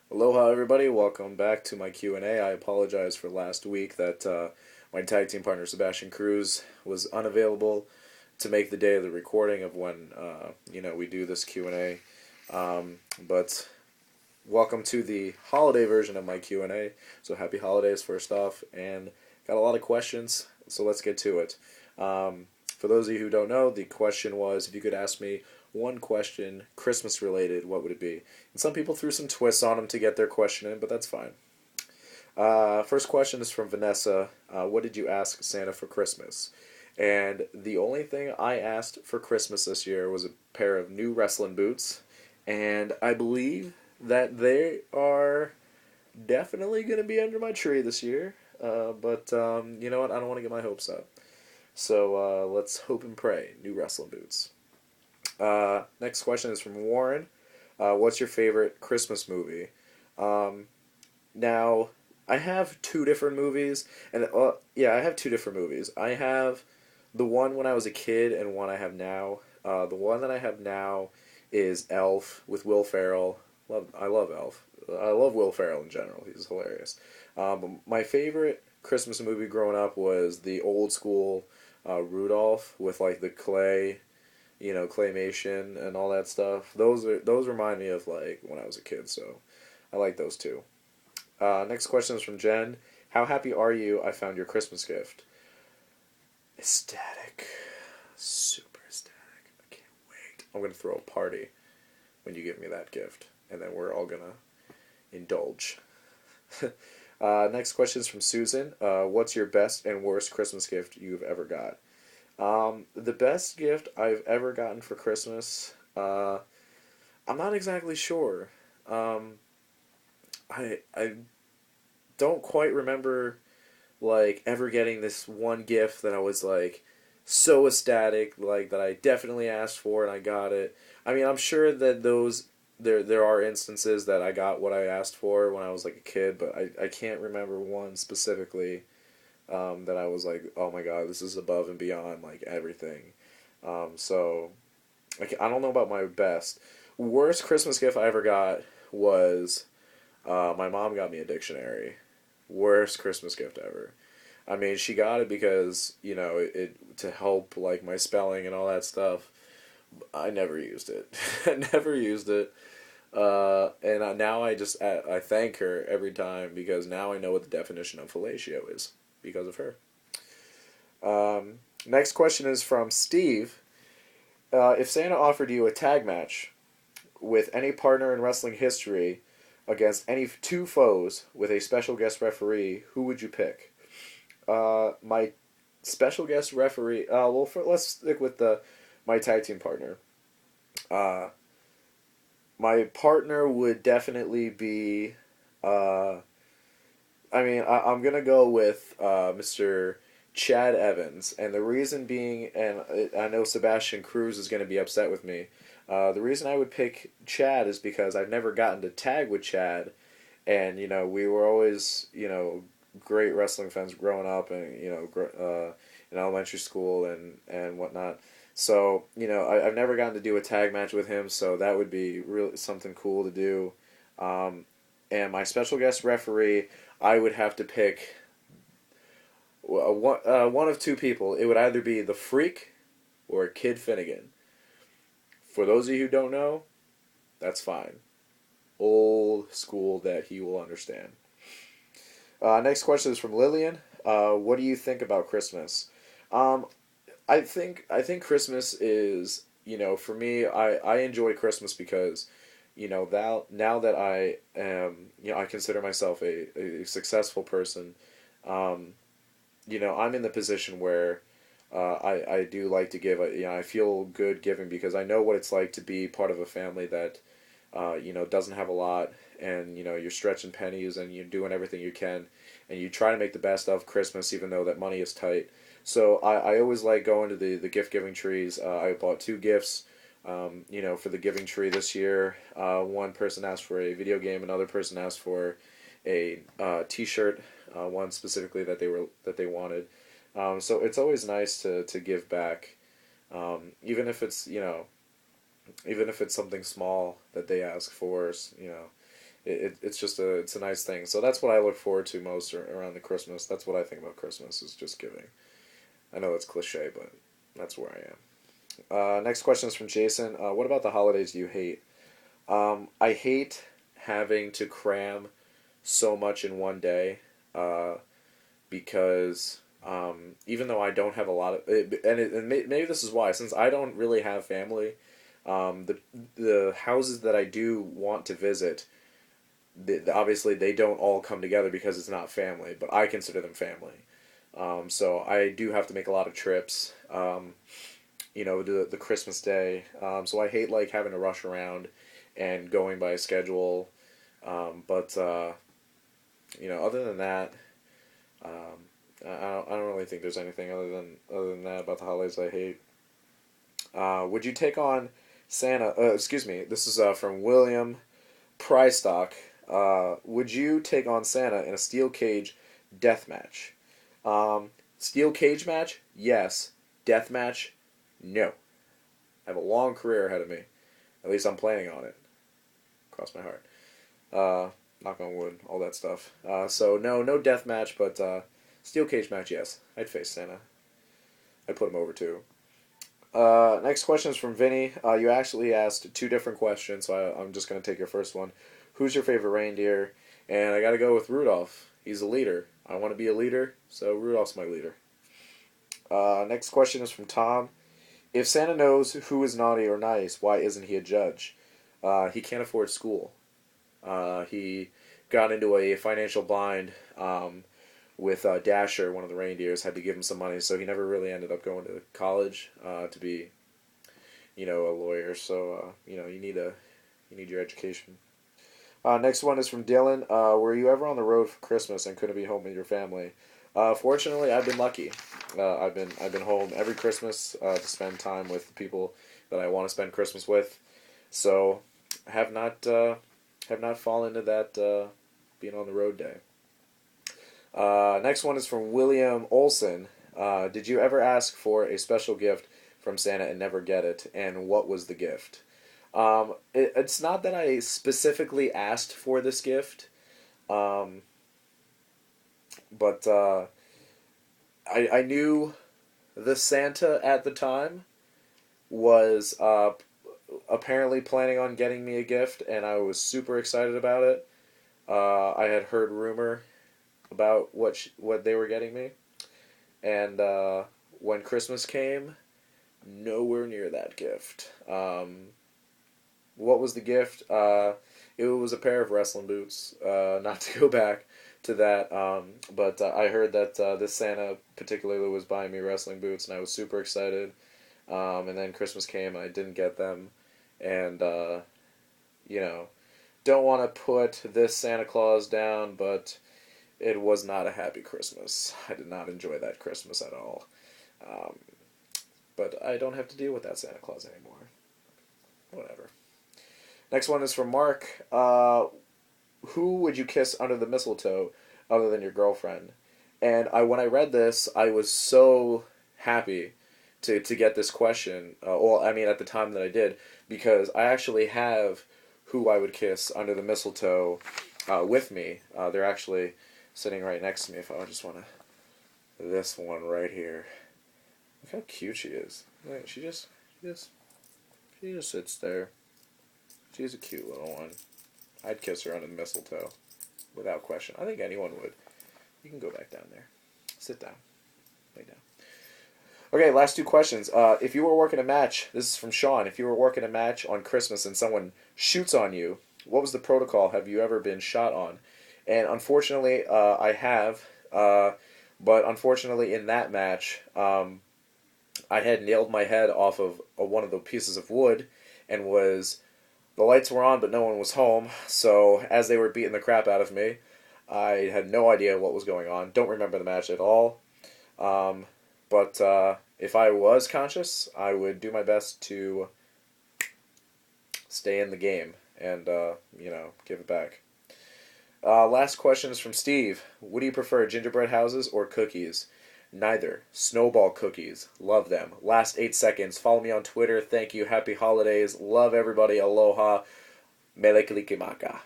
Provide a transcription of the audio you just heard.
Aloha, everybody. Welcome back to my Q&A. I apologize for last week that my tag team partner Sebastian Cruz was unavailable to make the day of the recording of when we do this Q&A. But welcome to the holiday version of my Q&A. So happy holidays first off, and got a lot of questions. So let's get to it. For those of you who don't know, the question was if you could ask me one question, Christmas related, what would it be? And some people threw some twists on them to get their question in, but that's fine. First question is from Vanessa. What did you ask Santa for Christmas? And the only thing I asked for Christmas this year was a pair of new wrestling boots. And I believe that they are definitely going to be under my tree this year. But you know what? I don't want to get my hopes up. So let's hope and pray. New wrestling boots. Next question is from Warren. What's your favorite Christmas movie? Now, I have two different movies, and I have two different movies. I have the one when I was a kid and one I have now. The one that I have now is Elf with Will Ferrell. I love Elf. I love Will Ferrell in general. He's hilarious. But my favorite Christmas movie growing up was the old school Rudolph with like the clay, claymation and all that stuff. Those remind me of like when I was a kid, so I like those two. Next question is from Jen. How happy are you? I found your Christmas gift. Ecstatic, super ecstatic. I can't wait. I'm gonna throw a party when you give me that gift, and then we're all gonna indulge. Next question is from Susan. What's your best and worst Christmas gift you've ever got? The best gift I've ever gotten for Christmas, I'm not exactly sure. I don't quite remember like ever getting this one gift that I was like so ecstatic, like that I definitely asked for and I got it. I mean, I'm sure that there are instances that I got what I asked for when I was like a kid, but I can't remember one specifically that I was like, oh my god, this is above and beyond like everything. So I don't know about my best. Worst Christmas gift I ever got was my mom got me a dictionary. Worst Christmas gift ever. I mean, she got it because it to help like my spelling and all that stuff. I never used it. I never used it. Now I thank her every time because now I know what the definition of fellatio is because of her. Next question is from Steve. If Santa offered you a tag match with any partner in wrestling history against any two foes with a special guest referee, who would you pick? My special guest referee. Let's stick with my tag team partner. Uh, my partner would definitely be. I'm gonna go with Mr. Chad Evans, and the reason being, and I know Sebastian Cruz is gonna be upset with me. The reason I would pick Chad is because I've never gotten to tag with Chad, and we were always great wrestling fans growing up, and in elementary school and whatnot. So I've never gotten to do a tag match with him, so that would be really something cool to do. And my special guest referee, I would have to pick one of two people. It would either be the Freak or Kid Finnegan. For those of you who don't know, that's fine. Old school that he will understand. Next question is from Lillian. What do you think about Christmas? Um, I think Christmas is for me I enjoy Christmas because now that I am I consider myself a successful person. Um, I'm in the position where I do like to give. I feel good giving because I know what it's like to be part of a family that doesn't have a lot, and you're stretching pennies and you're doing everything you can, and you try to make the best of Christmas even though that money is tight. So I always like going to the gift giving trees. I bought two gifts. For the giving tree this year, one person asked for a video game, another person asked for a T-shirt, one specifically that they wanted. So it's always nice to give back, even if it's something small that they ask for, it's a nice thing. So that's what I look forward to most around the Christmas. That's what I think about Christmas is just giving. I know it's cliche, but that's where I am. Next question is from Jason. What about the holidays do you hate? I hate having to cram so much in one day because even though I don't have a lot of, maybe this is why, since I don't really have family, the houses that I do want to visit, obviously they don't all come together because it's not family, but I consider them family. So I do have to make a lot of trips. The Christmas day. So I hate like having to rush around and going by a schedule. But other than that, I don't really think there's anything other than that about the holidays I hate. Would you take on Santa? Excuse me. This is from William Prystock. Would you take on Santa in a steel cage death match? Steel cage match? Yes. Death match? No. I have a long career ahead of me. At least I'm planning on it. Cross my heart. Knock on wood, all that stuff. So no death match, but steel cage match, yes. I'd face Santa. I'd put him over too. Next question is from Vinny. You actually asked two different questions, so I'm just going to take your first one. Who's your favorite reindeer? And I got to go with Rudolph. He's a leader. I want to be a leader, so Rudolph's my leader. Next question is from Tom. If Santa knows who is naughty or nice, why isn't he a judge? He can't afford school. He got into a financial bind with Dasher, one of the reindeers, had to give him some money, so he never really ended up going to college to be, a lawyer. So you need your education. Next one is from Dylan. Were you ever on the road for Christmas and couldn't be home with your family? Fortunately, I've been lucky. I've been home every Christmas to spend time with the people that I want to spend Christmas with. So, have not fallen into that being on the road day. Next one is from William Olson. Did you ever ask for a special gift from Santa and never get it? And what was the gift? It's not that I specifically asked for this gift, but I knew the Santa at the time was apparently planning on getting me a gift, and I was super excited about it. I had heard rumor about what they were getting me, and when Christmas came, nowhere near that gift. What was the gift? It was a pair of wrestling boots. Not to go back to that, but I heard that this Santa particularly was buying me wrestling boots, and I was super excited. And then Christmas came, and I didn't get them, and don't want to put this Santa Claus down, but it was not a happy Christmas. I did not enjoy that Christmas at all. But I don't have to deal with that Santa Claus anymore. Whatever. Next one is from Mark. Who would you kiss under the mistletoe other than your girlfriend? And when I read this, I was so happy to get this question. At the time that I did, because I actually have who I would kiss under the mistletoe with me. They're actually sitting right next to me. If I just want to, this one right here. Look how cute she is. Wait, she just sits there. She's a cute little one. I'd kiss her under the mistletoe, without question. I think anyone would. You can go back down there. Sit down. Lay down. Okay, last two questions. If you were working a match, this is from Sean. If you were working a match on Christmas and someone shoots on you, what was the protocol? Have you ever been shot on? And unfortunately, I have. But unfortunately, in that match, I had nailed my head off of one of the pieces of wood, and the lights were on, but no one was home. So as they were beating the crap out of me, I had no idea what was going on. Don't remember the match at all. But if I was conscious, I would do my best to stay in the game and give it back. Last question is from Steve. Would you prefer gingerbread houses or cookies? Neither. Snowball cookies. Love them. Last 8 seconds. Follow me on Twitter. Thank you. Happy holidays. Love everybody. Aloha. Mele kalikimaka.